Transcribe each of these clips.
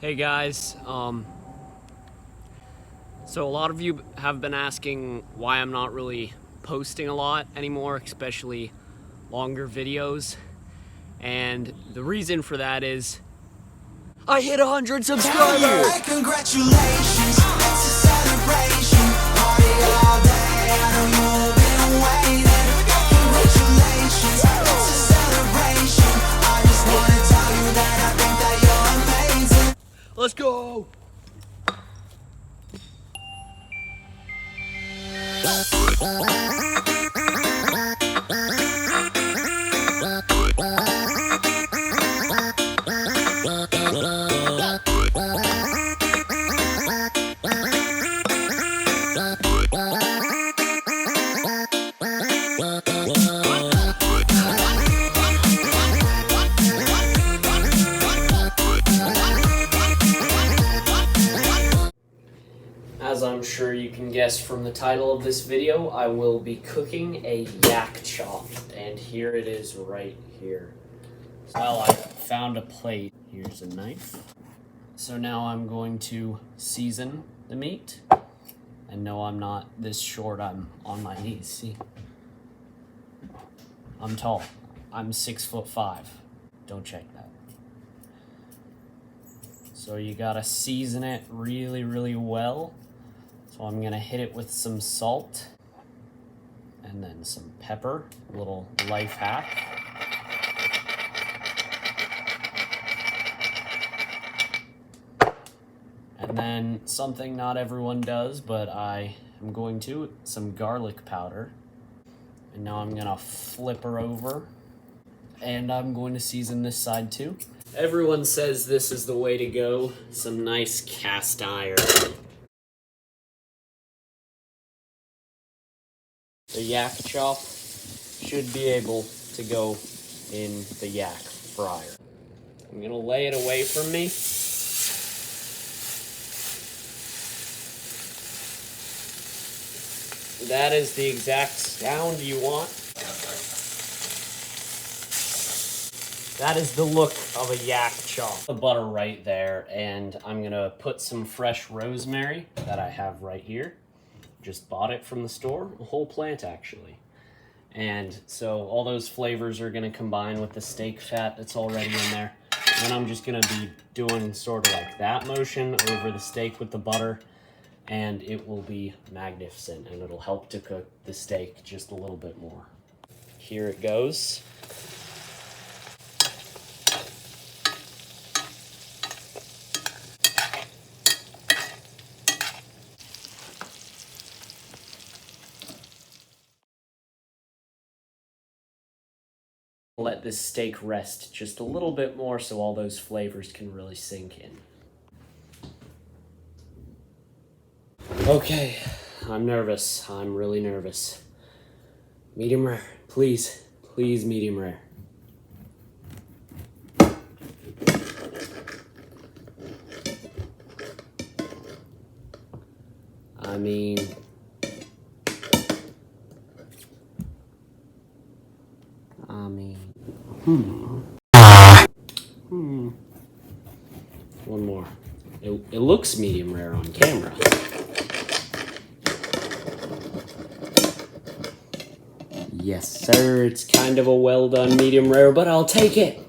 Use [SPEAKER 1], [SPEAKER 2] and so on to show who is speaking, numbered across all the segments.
[SPEAKER 1] Hey guys, so a lot of you have been asking why I'm not really posting a lot anymore, especially longer videos. And the reason for that is I hit 100 subscribers!
[SPEAKER 2] Hey, congratulations, it's a celebration. Party all day, I know you've been waiting. Congratulations, it's a celebration. I just wanna tell you that I think that you're amazing.
[SPEAKER 1] Let's go! As I'm sure you can guess from the title of this video, I will be cooking a yak chop, and here it is right here. Well, I found a plate. Here's a knife. So now I'm going to season the meat. And no, I'm not this short, I'm on my knees, see? I'm tall. I'm 6'5". Don't check that. So you gotta season it really, really well. So I'm gonna hit it with some salt and then some pepper, a little life hack. And then something not everyone does, but I am going to, some garlic powder. And now I'm gonna flip her over and I'm going to season this side too. Everyone says this is the way to go, some nice cast iron. The yak chop should be able to go in the yak fryer. I'm gonna lay it away from me. That is the exact sound you want. That is the look of a yak chop. The butter right there, and I'm gonna put some fresh rosemary that I have right here. Just bought it from the store, a whole plant actually. And so all those flavors are gonna combine with the steak fat that's already in there. And then I'm just gonna be doing sort of like that motion over the steak with the butter, and it will be magnificent, and it'll help to cook the steak just a little bit more. Here it goes. Let this steak rest just a little bit more so all those flavors can really sink in. Okay, I'm nervous. I'm really nervous. Medium rare, please. Please, medium rare. I mean... One more. It looks medium rare on camera. Yes, sir. It's kind of a well done medium rare, but I'll take it.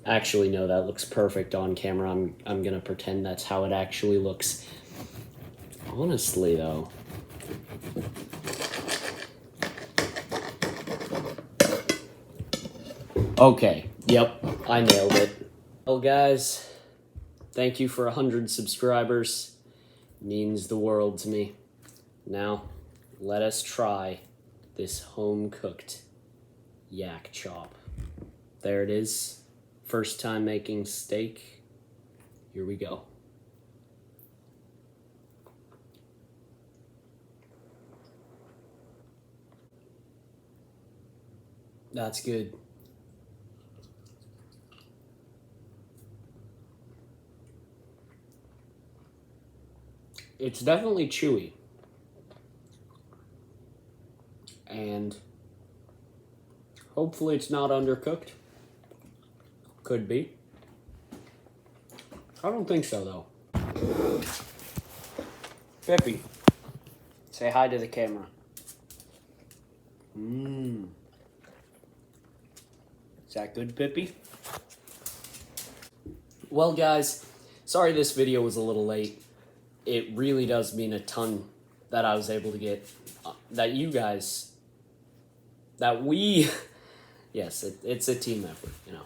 [SPEAKER 1] Actually, no, that looks perfect on camera. I'm gonna pretend that's how it actually looks. Honestly, though. Okay, yep, I nailed it. Well, guys, thank you for 100 subscribers. It means the world to me. Now, let us try this home-cooked yak chop. There it is. First time making steak. Here we go. That's good. It's definitely chewy. And hopefully it's not undercooked. Could be. I don't think so, though. Pippi, say hi to the camera. Mmm. Is that good, Pippi? Well, guys, sorry this video was a little late. It really does mean a ton that I was able to get, that you guys, that we, yes, it's a team effort, you know,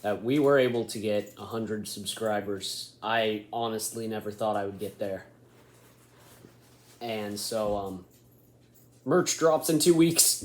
[SPEAKER 1] that we were able to get 100 subscribers. I honestly never thought I would get there. And so, merch drops in 2 weeks.